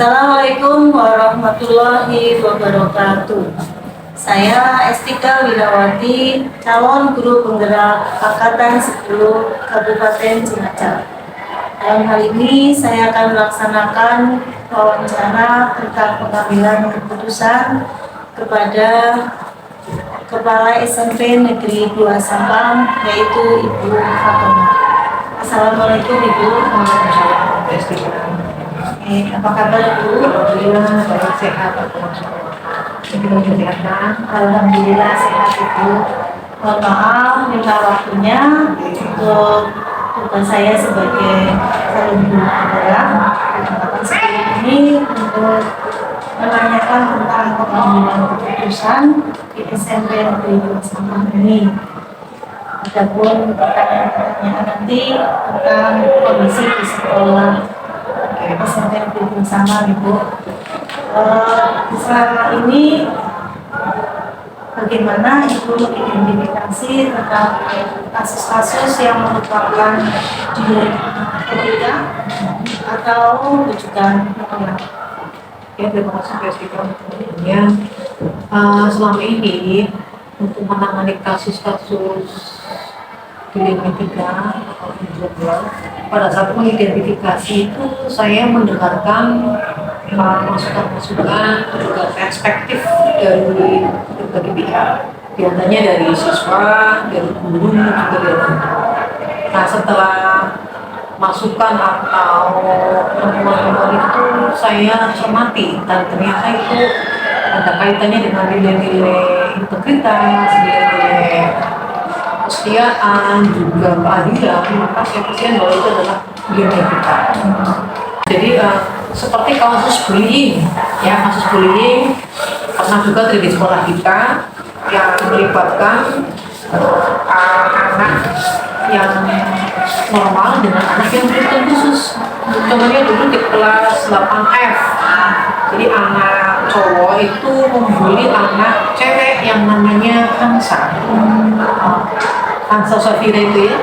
Assalamualaikum warahmatullahi wabarakatuh. Saya Estika Wirawati, calon guru penggerak Angkatan 10 Kabupaten Cilacap. Dalam hal ini saya akan melaksanakan wawancara tentang pengambilan keputusan kepada Kepala SMP Negeri 2 Sampang, yaitu Ibu Fatoma. Assalamualaikum Ibu. Apa kabar Ibu? Alhamdulillah baik, sehat. Alhamdulillah sehat Ibu. Mohon maaf minta waktunya untuk tugas saya sebagai calon guru penggerak angkatan 10 ini untuk menanyakan tentang pengambilan keputusan di SMP Negeri 2 Sampang ini. Adapun pertanyaan-pertanyaan nanti tentang kondisi di sekolah SMP Negeri 2 Sampang Ibu. Selama ini bagaimana Ibu mengidentifikasi tentang kasus-kasus yang merupakan etika atau rujukan moral? Ya, terima kasih Presiden. Selama ini untuk menangani kasus-kasus dilematika atau juga pada saat mengidentifikasi itu saya mendengarkan masukan-masukan juga perspektif dari berbagai pihak, biasanya dari siswa, dari guru, juga dari orang tua. Nah, setelah masukan atau temuan-temuan itu saya cermati dan ternyata itu ada kaitannya dengan nilai-nilai integritas, nilai-nilai kesetiaan, juga keadilan, maka saya percaya bahwa itu adalah nilai kita. Jadi seperti kasus bullying, kasus bullying pernah juga terjadi di sekolah kita yang melibatkan anak yang normal dengan anak yang berkebutuhan khusus. Contohnya dulu di kelas 8F, jadi anak cowok itu membuli anak cewek yang namanya Hansa. Hansa Safira itu ya.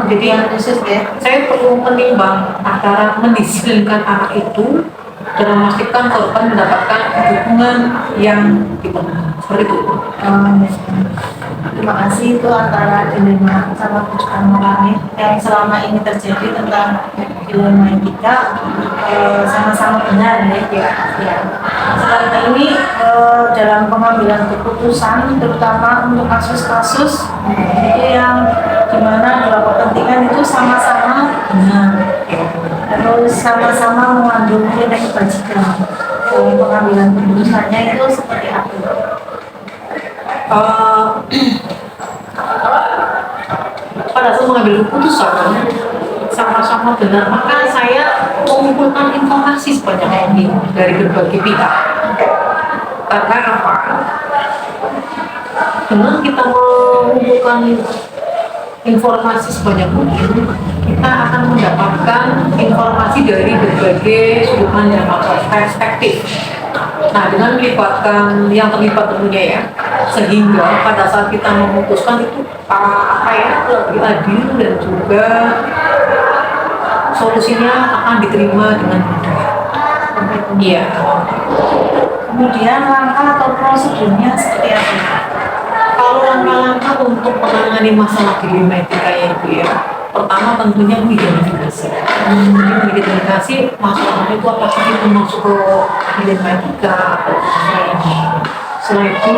Jadi yang khusus ya. Saya perlu menimbang antara mendisiplinkan anak itu dan memastikan korban mendapatkan dukungan yang diperlukan. Seperti itu. Terima kasih. Itu antara dilema sama rujukan moral yang selama ini terjadi tentang dilema etika sama-sama benar ya. Selama ini dalam pengambilan keputusan, terutama untuk kasus-kasus itu yang dimana dua kepentingan itu sama-sama benar, terus sama-sama mengandung nilai kebajikan. Dalam pengambilan keputusannya itu seperti apa? Pada saat mengambil keputusan sama-sama benar, maka saya mengumpulkan informasi sebanyak mungkin dari berbagai pihak. Karena apa? Dengan kita mengumpulkan informasi sebanyak mungkin, kita akan mendapatkan informasi dari berbagai sudut pandang atau perspektif. Nah, dengan melibatkan yang terlibat tentunya ya, sehingga pada saat kita memutuskan itu lebih adil dan juga solusinya akan diterima dengan mudah. Iya. Kemudian langkah atau prosedurnya seperti apa? Kalau langkah-langkah untuk menangani masalah dilematika itu ya, pertama tentunya mengidentifikasi. Mengidentifikasi masalah itu apakah itu masuk ke dilematika atau lainnya. Setelah itu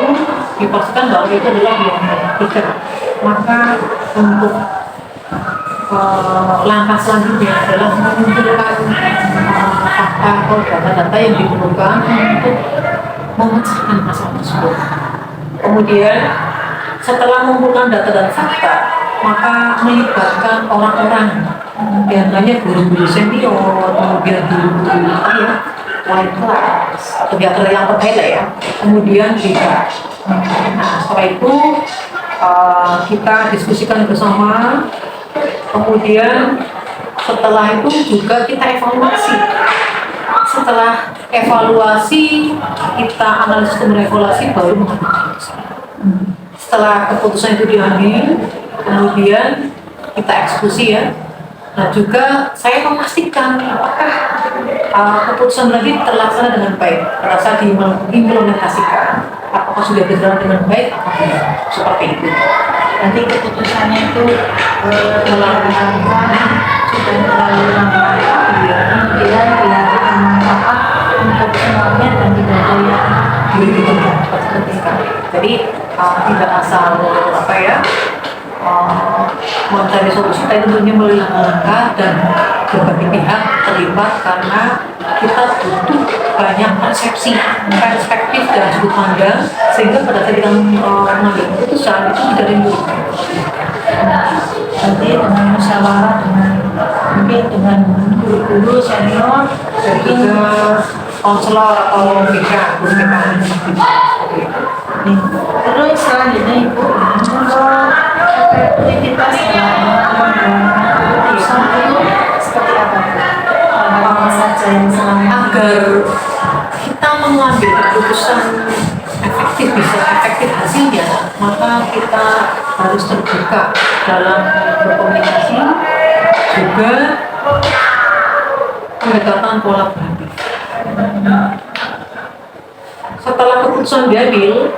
dipastikan bahwa itu adalah dilematika. Maka untuk langkah selanjutnya adalah mengumpulkan fakta atau data-data yang diperlukan untuk memecahkan masalah tersebut. Kemudian setelah mengumpulkan data dan fakta, maka melibatkan orang-orang, biasanya guru-guru senior, kemudian guru-guru wali kelas atau pihak yang terkait lah ya. Kemudian juga, nah setelah itu kita diskusikan bersama. Kemudian setelah itu juga kita evaluasi. Setelah evaluasi, kita analisis dan evaluasi baru mengambil keputusan. Setelah keputusan itu diambil, kemudian kita eksekusi ya. Nah juga saya memastikan apakah keputusan tadi terlaksana dengan baik pada saat diimplementasikan, apakah sudah berjalan dengan baik atau tidak, seperti itu. Nanti keputusannya itu dilakukan sudah terlalu lama, kemudian dilakukan apa untuk semuanya dan tidak ada yang Begitu seperti sekali. Jadi tidak asal apa ya mencari solusi, tapi tentunya melalui langkah-langkah dan berbagai pihak terlibat karena kita butuh banyak persepsi, perspektif dan sudut pandang sehingga pada saat kita mengambil keputusan itu tidak ada yang dirugikan. nanti dengan musyawarah dengan mungkin dengan guru-guru senior Dan juga konselor atau BK, guru BK. nih. Terus selanjutnya Ibu untuk efektivitas dalam keputusan itu seperti apa? Apa saja yang selama Agar kita mengambil keputusan efektif, bisa efektif hasilnya, maka kita harus terbuka dalam berkomunikasi, juga pendekatan kolaboratif. Setelah keputusan diambil,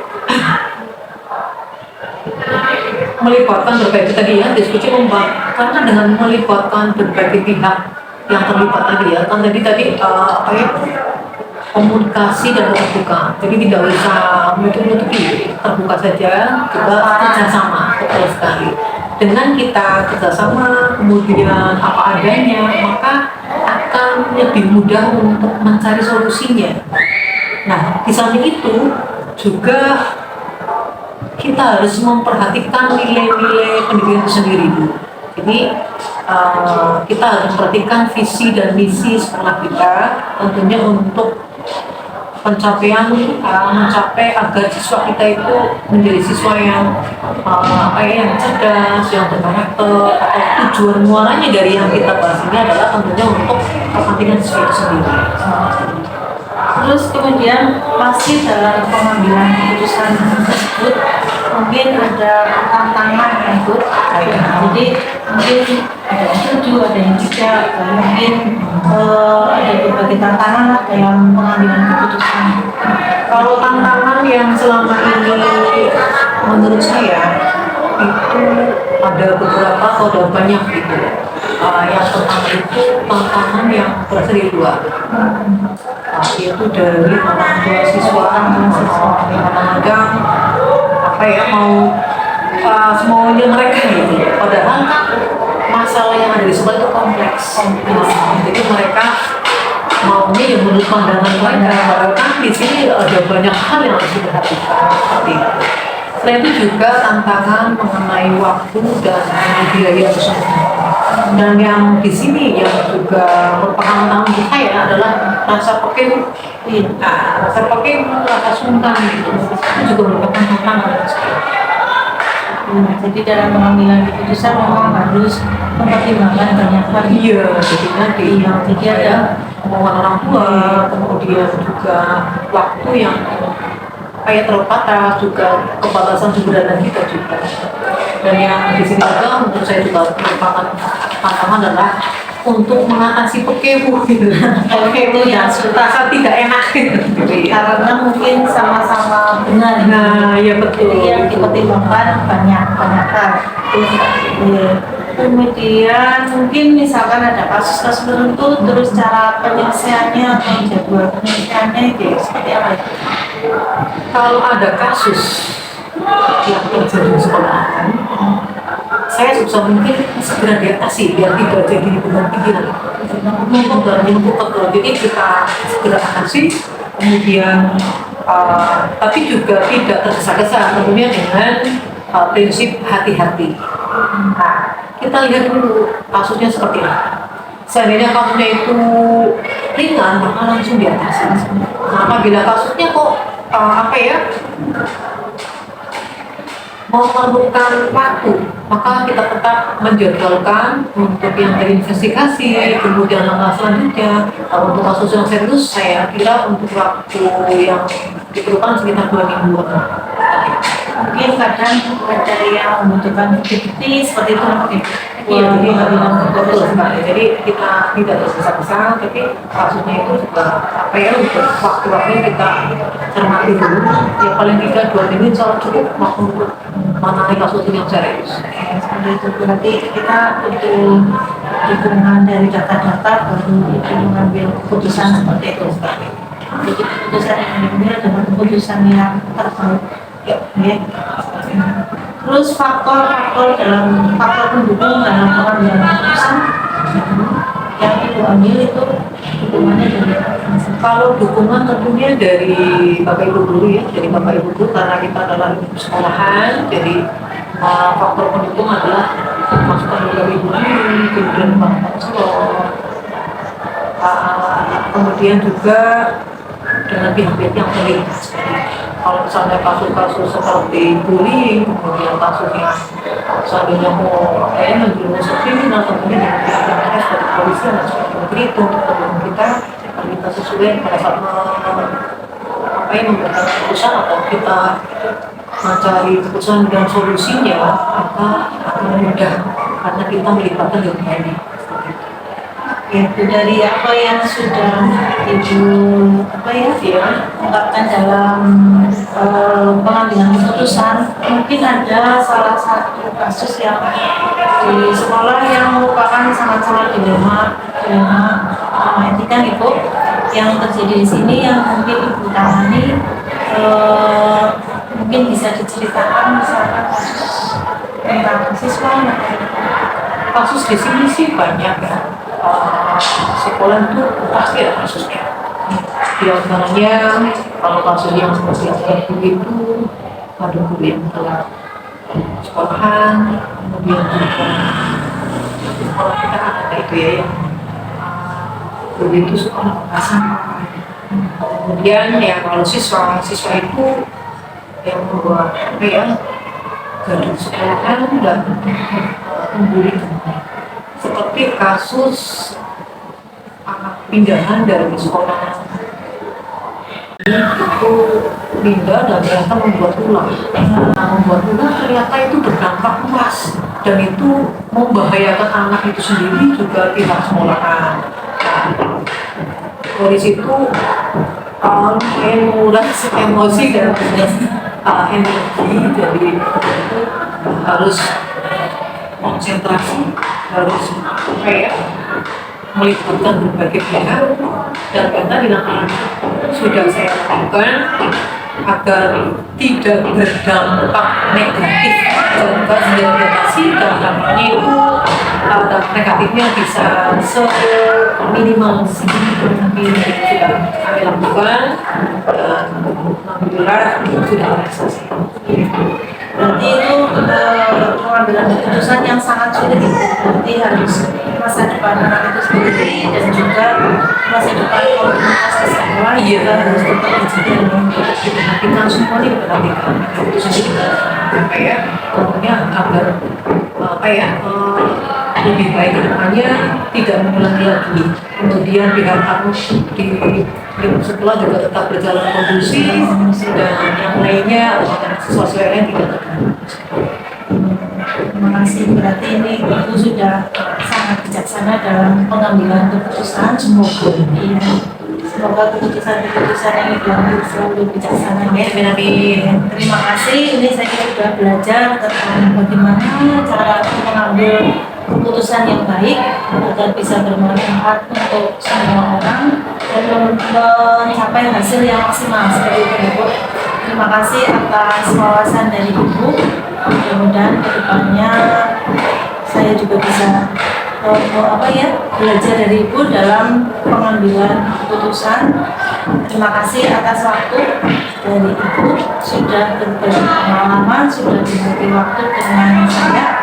melibatkan berbagai tadi ya diskusi karena dengan melibatkan berbagai pihak yang terlibat tadi ya kan tadi apa ya, komunikasi dan terbuka, jadi tidak usah menutup-nutupi, terbuka saja, juga kerjasama. Betul sekali, dengan kita kerjasama kemudian apa adanya, maka akan lebih mudah untuk mencari solusinya. Nah, di samping itu juga kita harus memperhatikan nilai-nilai pendidikan itu sendiri Bu. Jadi kita harus memperhatikan visi dan misi sekolah kita, tentunya untuk pencapaian mencapai agar siswa kita itu menjadi siswa yang apa ya, yang cerdas, yang berkarakter, atau tujuan muaranya dari yang kita bahas ini adalah tentunya untuk kepentingan siswa itu sendiri. terus kemudian pasti dalam pengambilan keputusan tersebut mungkin ada tantangan ya Bu. Jadi mungkin ada yang setuju, ada yang tidak, dan mungkin ada berbagai tantangan lah dalam pengambilan keputusan. Kalau tantangan yang selama ini menurut saya itu ada beberapa atau ada banyak gitu. Yang pertama itu tantangan yang berasal dari luar, yaitu dari orang tua siswa yang kadang apa ya mau semuanya mereka gitu. Padahal masalah yang ada di sekolah itu kompleks. Jadi mereka maunya yang menurut pandangan mereka, padahal kan di sini ada banyak hal yang harus diperhatikan seperti itu. Selain itu juga tantangan mengenai waktu dan biaya tersebut. Dan yang di sini yang juga merupakan tantangan untuk saya adalah rasa pekin, rasa pekin, rasa sungkan gitu. Itu juga merupakan tantangan untuk saya. Jadi dalam pengambilan keputusan memang harus mempertimbangkan banyak hal. Iya, jadi nanti Jadi ada omongan orang tua, kemudian juga waktu yang kayak terbatas, juga kebatasan sumber dana kita juga. Dan yang di sini juga menurut saya juga merupakan tantangan adalah untuk mengatasi pekewu gitu. Pekewu yang rasa tidak enak gitu. karena mungkin sama-sama benar. Nah, ya betul. Jadi yang dipertimbangkan banyak hal. Iya. Kemudian mungkin misalkan ada kasus-kasus tertentu, terus cara penyelesaiannya atau jadwal penyelesaiannya itu seperti apa? Kalau ada kasus yang terjadi di sekolahan, saya sebisa mungkin segera diatasi biar tidak jadi beban pikiran. Numpuk dan menumpuk betul. Jadi kita segera atasi, kemudian tapi juga tidak tergesa-gesa, tentunya dengan prinsip hati-hati. Nah, kita lihat dulu kasusnya seperti apa. Seandainya kasusnya itu ringan, maka langsung diatasi. Nah, apabila kasusnya kok apa ya, memerlukan waktu, maka kita tetap menjadwalkan untuk yang terinvestigasi, kemudian langkah selanjutnya. Kalau untuk kasus yang serius, saya kira untuk waktu yang diperlukan sekitar 2 mingguan. Mungkin kadang ada yang membutuhkan bukti seperti itu mungkin. Iya, jadi pengadilan betul keputusan. sekali. Jadi kita tidak tergesa-gesa, tapi kasusnya itu juga apa ya, untuk waktu-waktu kita cermati dulu. Ya paling tidak 2 minggu insya Allah cukup untuk menangani kasus ini yang serius. Seperti itu berarti kita butuh dukungan dari data-data baru itu mengambil keputusan seperti itu. Jadi keputusan yang diambil adalah keputusan yang terbaik. Ya. Terus faktor pendukung dalam pengambilan keputusan yang ibu ambil itu dukungannya dari apa? Kalau dukungan tentunya dari Bapak Ibu guru ya, dari Bapak Ibu guru karena kita adalah ibu sekolahan, jadi faktor pendukung adalah masukan dari Ibu guru, kemudian Pak Konselor, kemudian juga dengan pihak-pihak yang terlibat. Kalau misalnya kasus-kasus seperti bullying, kemudian kasus yang seandainya mau menjerumuskan kriminal, tentunya dengan pihak-pihak seperti polisi dan seperti itu untuk mendukung kita sesuai pada saat memberikan keputusan atau kita mencari keputusan dan solusinya, maka akan mudah karena kita melibatkan lebih banyak. Itu dari apa yang sudah ibu ungkapkan dalam pengambilan keputusan, mungkin ada salah satu kasus yang di sekolah yang merupakan sangat-sangat dilema etika itu yang terjadi di sini yang mungkin ibu tangani, mungkin bisa diceritakan misalkan kasus tentang siswa Kasus di sini sih banyak ya. Sekolah itu pasti ada kasusnya. Di antaranya kalau kasus yang seperti itu ada guru yang telah sekolahan, kemudian juga di sekolah kita ada itu ya yang guru itu suka melakukan sampah. Kemudian ya kalau siswa itu yang membuat gaduh sekolahan dan membuli, seperti kasus anak pindahan dari sekolah itu pindah dan ternyata membuat ulah ternyata itu berdampak luas dan itu membahayakan anak itu sendiri juga pihak sekolahan. Dari situ menguras emosi dan energi, jadi harus konsentrasi, harus melibatkan berbagai pihak, dan karena dilakukan sudah saya lakukan agar tidak berdampak negatif juga sudah diatasi, dan dampaknya itu dampak negatifnya bisa seminimal segitu tapi sudah kami lakukan dan alhamdulillah sudah realisasi. Berarti itu pengambilan keputusan yang sangat sulit itu. Berarti harus masa depan anak itu sendiri dan juga masa depan komunitas di sekolah juga harus tetap dijaga. Kita semua ini diperhatikan keputusan ini tentunya agar lebih baik ke depannya, tidak mengulangi lagi. Kemudian pihak kampus di sekolah juga tetap berjalan kondusif dan yang lainnya sesuatu yang tidak terganggu. Terima kasih. Berarti ini ibu sudah sangat bijaksana dalam pengambilan keputusan. Semoga keputusan yang diambil selalu bijaksana. Amin. Terima kasih. Ini saya sudah belajar tentang bagaimana cara mengambil keputusan yang baik agar bisa bermanfaat untuk semua orang dan mencapai hasil yang maksimal seperti itu, Ibu. Terima kasih atas wawasan dari Ibu. Mudah-mudahan kedepannya saya juga bisa belajar dari Ibu dalam pengambilan keputusan. Terima kasih atas waktu dari Ibu, sudah berbagi pengalaman, sudah berbagi waktu dengan saya.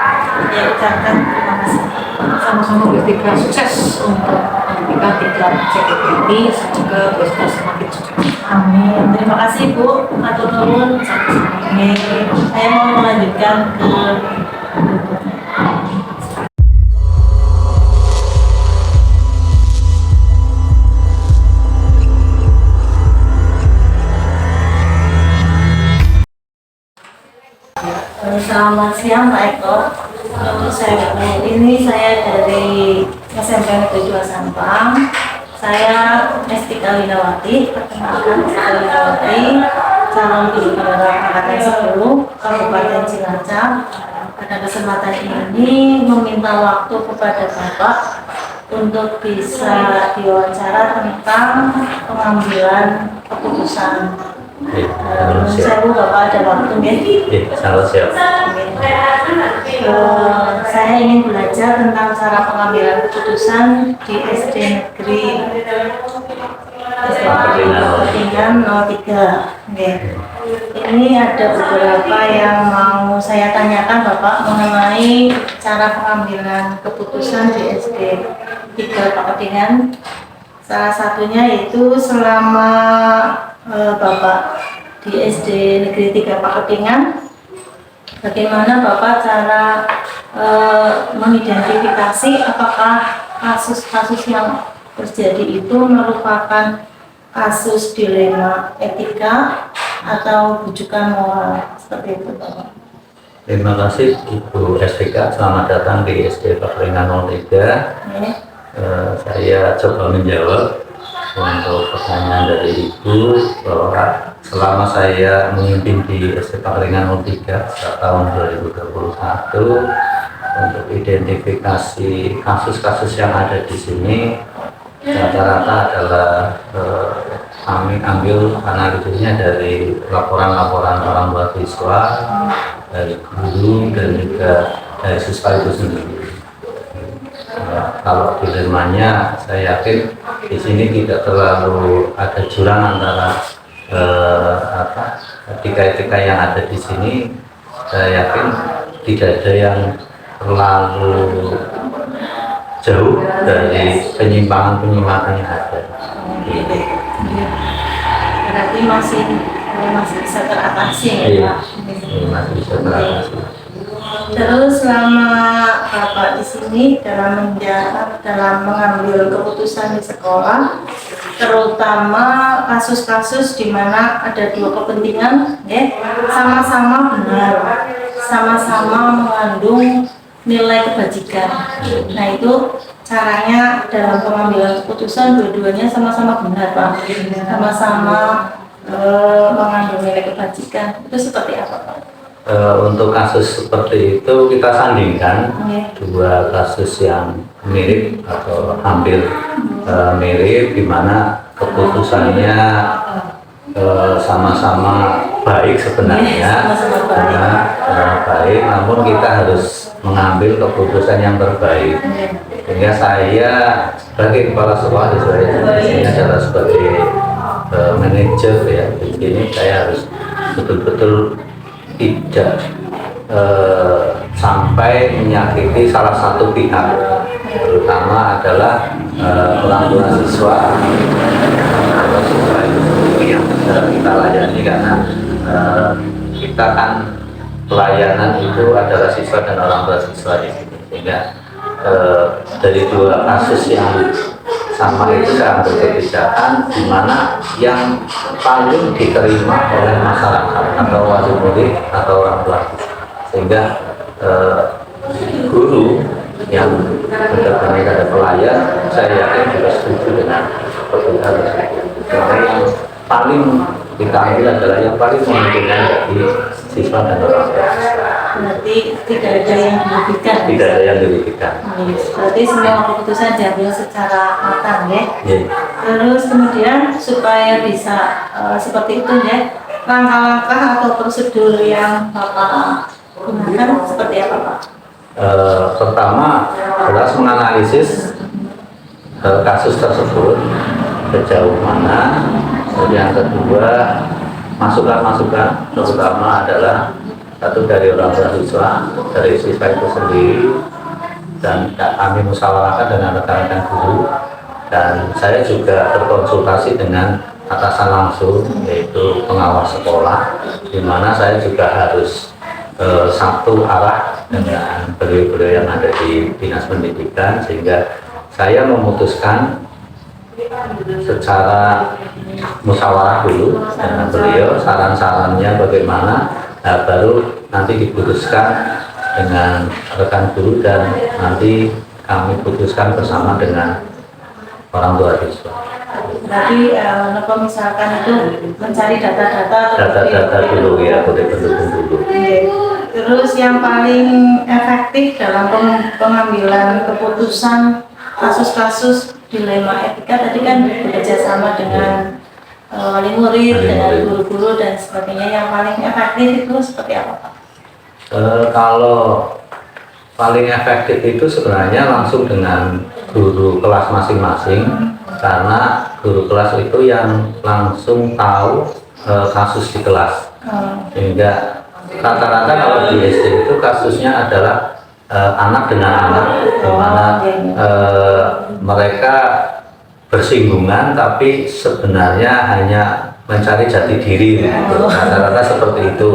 Ya, ucapkan terima kasih. Sama-sama bertiga sukses untuk pendidikan tingkat CPP ini, semoga bisa semakin sukses. Amin. Terima kasih Bu. Matur nuwun. Saya mau melanjutkan ke berikutnya. Selamat siang Pak Eko. Ini saya dari SMP Negeri 2 Sampang. Saya Esti Kawinawati, perkenalkan Esti Kawinawati, calon guru penerap angkatan 10 Kabupaten Cilacap. Pada kesempatan ini meminta waktu kepada Bapak untuk bisa diwawancara tentang pengambilan keputusan. Saya Bapak ada waktu ya? Siap. Saya ingin belajar tentang cara pengambilan keputusan di SD Negeri Ketinggian 03. Ini ada beberapa yang mau saya tanyakan Bapak mengenai cara pengambilan keputusan di SD 3 Ketinggian. Salah satunya yaitu selama Bapak di SD Negeri 3 Ketinggian, bagaimana Bapak cara mengidentifikasi apakah kasus-kasus yang terjadi itu merupakan kasus dilema etika atau bujukan moral, seperti itu Bapak. Terima kasih Ibu SPK, selamat datang di SD Pakringan 03. Saya coba menjawab untuk pertanyaan dari Ibu bahwa selama saya memimpin di SD Pakringan 03 pada tahun 2021 untuk identifikasi kasus-kasus yang ada di sini rata-rata adalah kami ambil analisisnya dari laporan-laporan orang tua siswa, dari guru dan juga dari siswa itu sendiri. Kalau dilemanya, saya yakin di sini tidak terlalu ada jurang antara etika-etika yang ada di sini. Saya yakin tidak ada yang terlalu jauh dari penyimpangan-penyimpangan yang ada. Berarti masih bisa teratasi ya Pak? Masih bisa teratasi. Terus selama Bapak di sini dalam mengambil keputusan di sekolah, terutama kasus-kasus di mana ada dua kepentingan, ya, sama-sama benar, sama-sama mengandung nilai kebajikan. Nah itu caranya dalam pengambilan keputusan dua-duanya sama-sama benar Pak, sama-sama mengandung nilai kebajikan. Itu seperti apa Pak? Untuk kasus seperti itu kita sandingkan dua kasus yang mirip atau hampir mirip, di mana keputusannya sama-sama baik sebenarnya, baik, namun kita harus mengambil keputusan yang terbaik. Sehingga saya sebagai kepala sekolah, saya di sini adalah sebagai manajer ya, di sini saya harus betul-betul tidak sampai menyakiti salah satu pihak, terutama adalah orang tua siswa itu yang kita layani, karena kita kan pelayanan itu adalah siswa dan orang tua siswa di sini. Sehingga dari dua kasus yang sama itu saya ambil kebijakan di mana yang paling diterima oleh masyarakat atau wali murid atau orang tua, sehingga guru yang benar-benar ada pelayan, saya yakin juga setuju dengan keputusan tersebut. Karena yang paling kita ambil adalah yang paling menguntungkan bagi siswa dan orang tua. Berarti tidak ada yang dirugikan. Tidak ada yang dirugikan. Berarti semua keputusan diambil secara matang ya. Terus kemudian supaya bisa seperti itu ya, langkah-langkah atau prosedur yang Bapak gunakan seperti apa Pak? Pertama jelas menganalisis kasus tersebut sejauh mana. Yang kedua, masukan-masukan terutama adalah satu dari orang tua siswa, dari siswa itu sendiri, dan kami musyawarahkan dengan rekan-rekan guru, dan saya juga berkonsultasi dengan atasan langsung, yaitu pengawas sekolah, di mana saya juga harus satu arah dengan beliau-beliau yang ada di Dinas Pendidikan, sehingga saya memutuskan secara musyawarah dulu dengan beliau, saran-sarannya bagaimana, baru nanti diputuskan dengan rekan guru dan nanti kami putuskan bersama dengan orang tua siswa. Berarti kalau misalkan itu mencari data-data atau Data-data dulu ya, kode pendukung dulu. Oke. Terus yang paling efektif dalam pengambilan keputusan kasus-kasus dilema etika tadi kan bekerja sama dengan wali murid, dengan guru-guru dan sebagainya. Yang paling efektif itu seperti apa, Pak? Kalau paling efektif itu sebenarnya langsung dengan guru kelas masing-masing, karena guru kelas itu yang langsung tahu kasus di kelas. Sehingga rata-rata kalau di SD itu kasusnya adalah anak dengan anak, di mana mereka bersinggungan tapi sebenarnya hanya mencari jati diri gitu. Rata-rata seperti itu,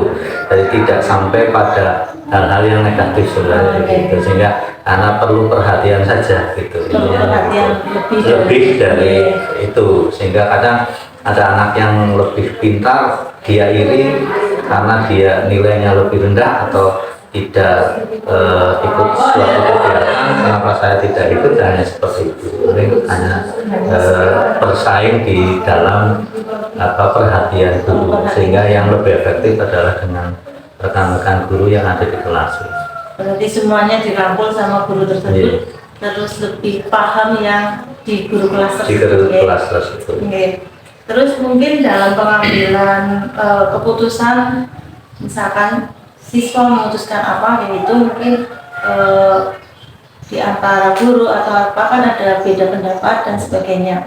jadi tidak sampai pada hal-hal yang negatif sebenarnya gitu, sehingga anak perlu perhatian saja gitu. Perlu perhatian lebih dari itu, sehingga kadang ada anak yang lebih pintar dia iri karena dia nilainya lebih rendah atau tidak ikut suatu kegiatan. Kenapa saya tidak ikut? Hanya seperti itu, hanya bersaing di dalam perhatian guru, sehingga yang lebih efektif adalah dengan rekan-rekan guru yang ada di kelas. Berarti semuanya dirangkul sama guru tersebut, terus lebih paham yang di guru kelas tersebut. Di guru kelas tersebut. Terus mungkin dalam pengambilan keputusan, misalkan siswa memutuskan apa, yaitu mungkin di antara guru atau apa kan ada beda pendapat dan sebagainya.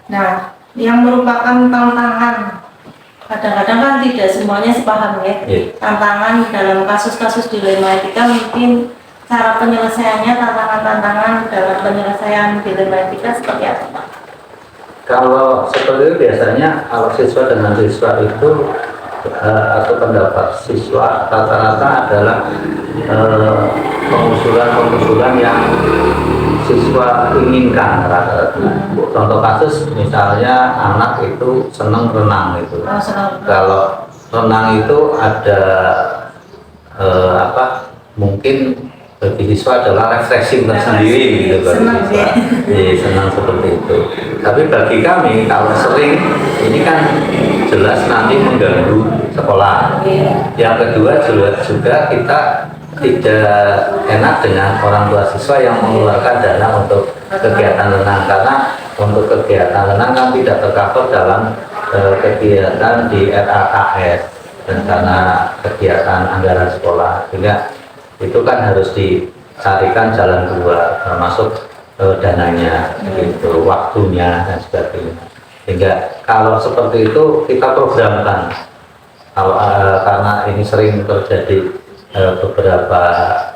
Nah, yang merupakan tantangan, kadang-kadang kan tidak semuanya sepaham ya. Tantangan dalam kasus-kasus dilema etika mungkin cara penyelesaiannya, tantangan-tantangan dalam penyelesaian dilema etika seperti apa, Pak? Kalau seperti itu biasanya kalau siswa dengan siswa itu atau pendapat siswa rata-rata adalah pengusulan yang siswa inginkan rata-rata. Contoh kasus misalnya anak itu senang renang itu. Kalau renang itu ada mungkin bagi siswa adalah refreshing tersendiri gitu bagi siswa. Senang seperti itu. Tapi bagi kami kalau sering ini kan jelas nanti mengganggu sekolah. Yang kedua juga kita tidak enak dengan orang tua siswa yang mengeluarkan dana untuk kegiatan renang, karena untuk kegiatan renang kan tidak tercover dalam kegiatan di RAKS, rencana kegiatan anggaran sekolah, sehingga itu kan harus dicarikan jalan keluar, termasuk dananya, gitu, waktunya dan sebagainya. Sehingga kalau seperti itu kita programkan. Kalau karena ini sering terjadi beberapa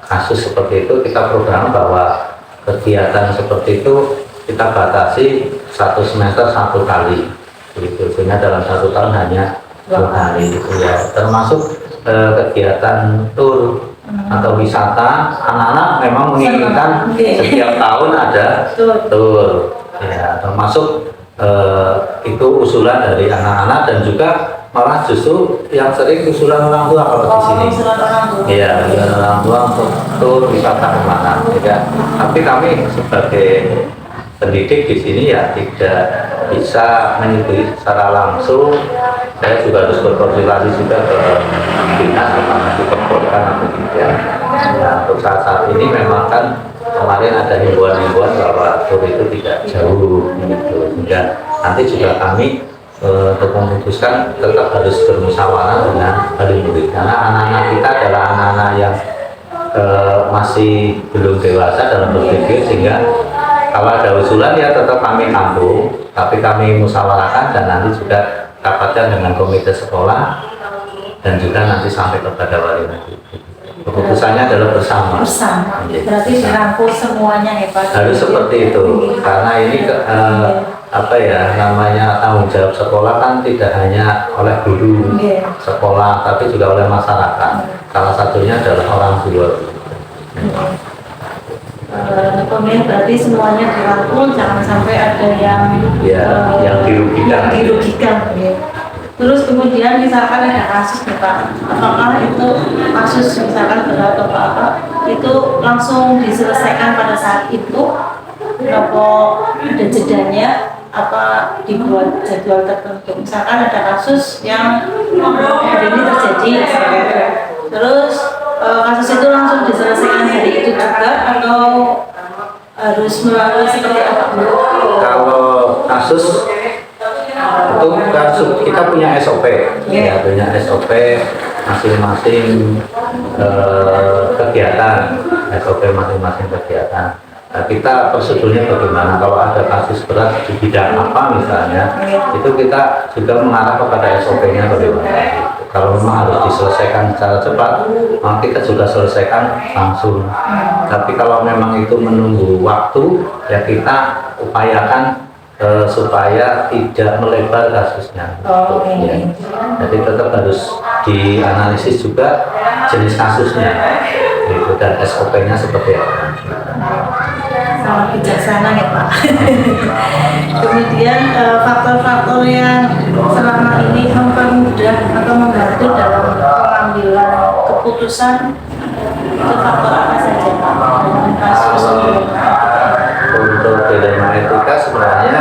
kasus seperti itu, kita program bahwa kegiatan seperti itu kita batasi 1 semester 1 kali, gitu. Sehingga dalam 1 tahun hanya 2 kali, gitu ya. Termasuk kegiatan tur atau wisata, anak-anak memang menginginkan setiap tahun ada tur, ya, termasuk itu usulan dari anak-anak dan juga malah justru yang sering usulan orang tua kalau di sini. Iya, usulan orang tua untuk tur wisata kemana. Tapi kami sebagai pendidik di sini ya tidak bisa menyetujui secara langsung. Saya juga harus berkoordinasi juga ke dinas apakah diperbolehkan atau tidak. Nah, untuk saat ini memang kan kemarin ada himbauan-himbauan bahwa tur itu tidak jauh gitu. Sehingga nanti juga kami untuk memutuskan tetap harus bermusyawarah dengan wali murid, karena anak-anak kita adalah anak-anak yang masih belum dewasa dalam berpikir, sehingga kalau ada usulan ya tetap kami tampung, tapi kami musyawarahkan dan nanti juga dapatkan dengan komite sekolah dan juga nanti sampai kepada wali murid. Keputusannya adalah bersama. Berarti dirangkul semuanya ya Pak? Harus seperti itu, karena ini namanya tanggung jawab sekolah kan tidak hanya oleh guru sekolah, tapi juga oleh masyarakat. Salah satunya adalah orang tua. Kemudian berarti semuanya dirangkul, jangan sampai ada yang dirugikan. Terus kemudian misalkan ada kasus nih Pak, apakah itu kasus misalkan berat atau apa, itu langsung diselesaikan pada saat itu, apa ada jedanya, apa dibuat jadwal tertentu. Misalkan ada kasus yang hari ini terjadi, terus kasus itu langsung diselesaikan hari itu juga atau harus melalui seperti apa dulu? Kalau kasus itu kasus kita punya SOP, ya, punya SOP masing-masing kegiatan, SOP masing-masing kegiatan. Nah, kita prosedurnya bagaimana kalau ada kasus berat di bidang apa misalnya, itu kita juga mengarah kepada SOP-nya bagaimana. Kalau memang harus diselesaikan secara cepat, maka kita juga selesaikan langsung. Tapi kalau memang itu menunggu waktu, ya kita upayakan supaya tidak melebar kasusnya. Ya. Jadi tetap harus dianalisis juga jenis kasusnya, gitu, dan SOP-nya seperti apa. Sangat bijaksana ya Pak. Kemudian faktor-faktor yang selama ini mempermudah atau membantu dalam pengambilan keputusan itu faktor apa saja Pak dalam kasus Untuk dilema etika sebenarnya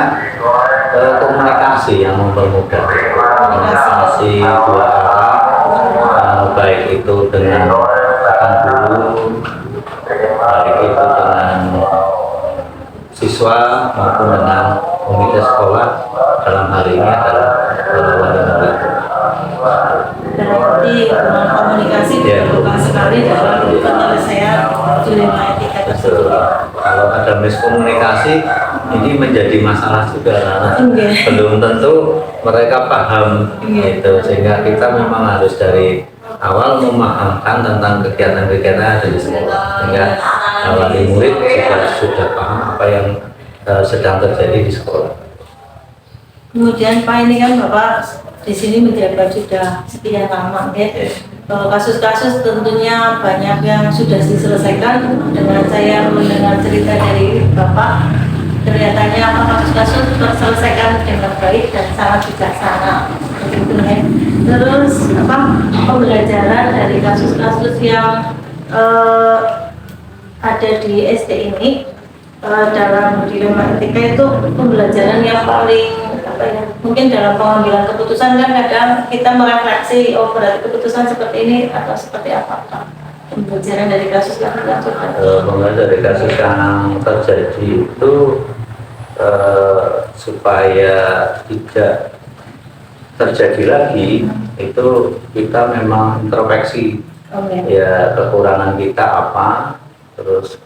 komunikasi yang mempermudah. Komunikasi dua arah, baik itu dengan rekan guru, baik itu dengan siswa maupun dengan komite sekolah, dalam hal ini adalah wali murid. berarti komunikasi diperlukan sekali dalam penyelesaian dilema etika tersebut. Kalau ada miskomunikasi, ini menjadi masalah juga karena belum tentu mereka paham gitu, sehingga kita memang harus dari awal memahamkan tentang kegiatan-kegiatan yang ada di sekolah, sehingga wali murid juga sudah paham apa yang sedang terjadi di sekolah. Kemudian Pak, ini kan Bapak di sini menjabat sudah sekian lama ya. Kasus-kasus tentunya banyak yang sudah diselesaikan. Dengan saya mendengar cerita dari Bapak, kelihatannya apa kasus-kasus terselesaikan dengan baik dan sangat bijaksana. Begitu ya. Terus apa pembelajaran dari kasus-kasus yang ada di SD ini dalam dilema etika itu pembelajaran yang paling apa ya, mungkin dalam pengambilan keputusan kan kadang kita merefleksi, oh berarti keputusan seperti ini atau seperti apa Pak? Pembelajaran dari kasus yang dilakukan. Pembelajaran dari kasus yang terjadi itu supaya tidak terjadi lagi, itu kita memang introspeksi. Ya, kekurangan kita apa, terus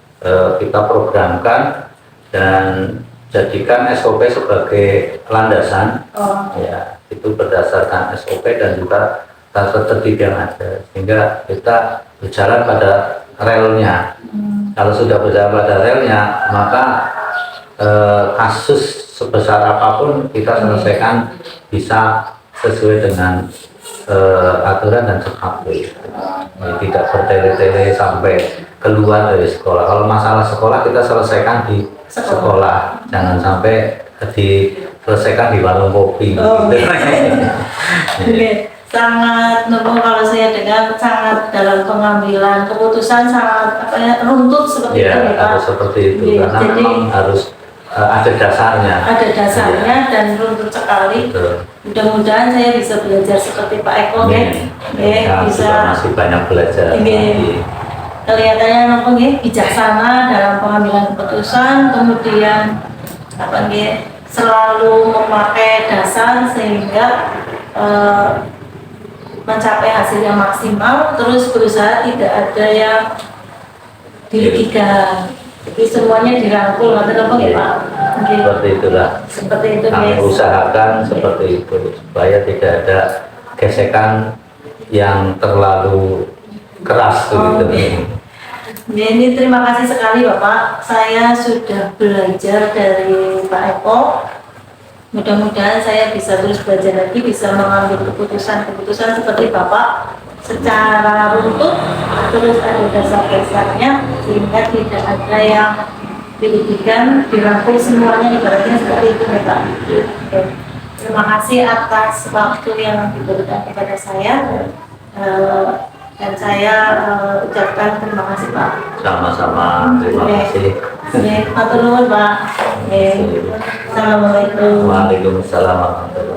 kita programkan dan jadikan SOP sebagai landasan. Ya, itu berdasarkan SOP dan juga tata tertib yang ada, sehingga kita berjalan pada relnya. Kalau sudah berjalan pada relnya, maka kasus sebesar apapun kita selesaikan bisa sesuai dengan aturan dan cepat. Tidak bertele-tele sampai keluar dari sekolah. Kalau masalah sekolah kita selesaikan di sekolah, jangan sampai diselesaikan di warung kopi. Sangat kalau saya dengar sangat dalam pengambilan keputusan sangat apa ya, runtut seperti itu ya Pak. Harus seperti itu karena jadi, memang harus ada dasarnya. Ada dasarnya dan runtut sekali. Mudah-mudahan saya bisa belajar seperti Pak Eko bisa masih banyak belajar. Kelihatannya nopo bijaksana dalam pengambilan keputusan, kemudian apa selalu memakai dasar sehingga mencapai hasil yang maksimal, terus berusaha tidak ada yang dirugikan. Jadi semuanya dirangkul, atau apa Pak? Seperti itulah. Seperti itu kami usahakan seperti itu supaya tidak ada gesekan yang terlalu keras gitu. Ya, ini terima kasih sekali Bapak. Saya sudah belajar dari Pak Eko. Mudah-mudahan saya bisa terus belajar lagi, bisa mengambil keputusan-keputusan seperti Bapak secara runtut, terus ada dasar-dasarnya sehingga tidak ada yang dirugikan, dirangkul semuanya, ibaratnya seperti itu ya Pak. Oke. terima kasih atas waktu yang diberikan kepada saya. Dan saya ucapkan terima kasih Pak. Sama-sama, terima kasih. Matur nuwun Pak. Assalamualaikum. Waalaikumsalam warahmatullahi wabarakatuh.